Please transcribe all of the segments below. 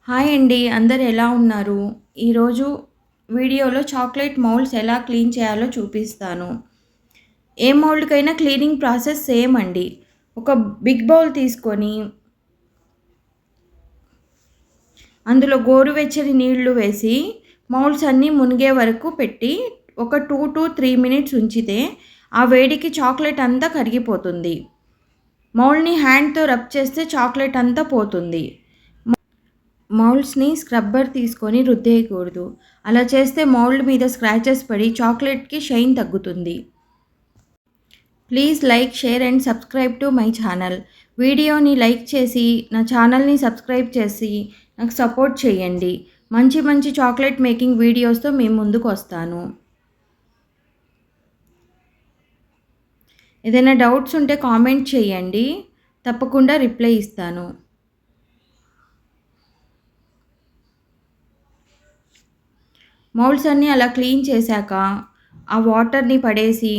Hi అండి. అందరూ ఎలా ఉన్నారు? ఈరోజు వీడియోలో చాక్లెట్ మౌల్డ్స్ ఎలా క్లీన్ చేయాలో చూపిస్తాను. ఏ మౌల్డ్‌కైనా క్లీనింగ్ ప్రాసెస్ సేమ్ అండి. ఒక బిగ్ బౌల్ తీసుకొని అందులో గోరువెచ్చని నీళ్లు వేసి మౌల్డ్స్ అన్నీ మునిగే వరకు పెట్టి ఒక 2-3 మినిట్స్ ఉంచితే ఆ వేడికి చాక్లెట్ అంతా కరిగిపోతుంది. మౌల్డ్‌ని హ్యాండ్‌తో రబ్ చేస్తే చాక్లెట్ అంతా పోతుంది. మౌల్డ్స్‌ని స్క్రబ్బర్ తీసుకొని రుద్దేయకూడదు. అలా చేస్తే మౌల్డ్ మీద స్క్రాచెస్ పడి చాక్లెట్‌కి షైన్ తగ్గుతుంది. Please like, share and subscribe to my channel. వీడియోని లైక్ చేసి, నా ఛానల్‌ని సబ్స్క్రైబ్ చేసి నాకు సపోర్ట్ చేయండి. మంచి మంచి చాక్లెట్ మేకింగ్ వీడియోస్‌తో మీ ముందుకొస్తాను. ఏదైనా డౌట్స్ ఉంటే కామెంట్ చేయండి. తప్పకుండా రిప్లై ఇస్తాను. మౌల్డ్స్ అన్నీ అలా క్లీన్ చేశాక ఆ వాటర్‌ని పడేసి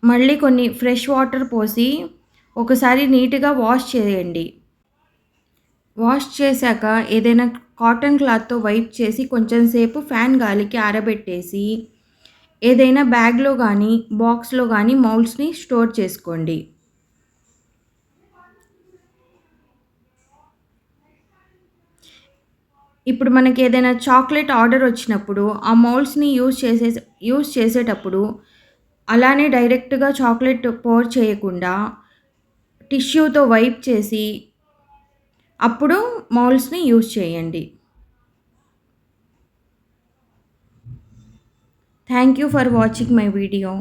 మళ్ళీ కొన్ని ఫ్రెష్ వాటర్ పోసి ఒకసారి నీట్‌గా వాష్ చేయండి. వాష్ చేశాక ఏదైనా కాటన్ క్లాత్‌తో వైప్ చేసి కొంచెం సేపు ఫ్యాన్ గాలికి ఆరబెట్టేసి ఏదైనా బ్యాగ్‌లో గానీ, బాక్స్‌లో గానీ మౌల్డ్స్‌ని స్టోర్ చేసుకోండి. ఇప్పుడు మనకేదైనా చాక్లెట్ ఆర్డర్ వచ్చినప్పుడు ఆ మౌల్డ్స్‌ని యూజ్ చేసేటప్పుడు అలానే డైరెక్ట్‌గా చాక్లెట్ పోర్ చేయకుండా టిష్యూతో వైప్ చేసి అప్పుడు మౌల్డ్స్‌ని యూజ్ చేయండి. Thank you for watching my video.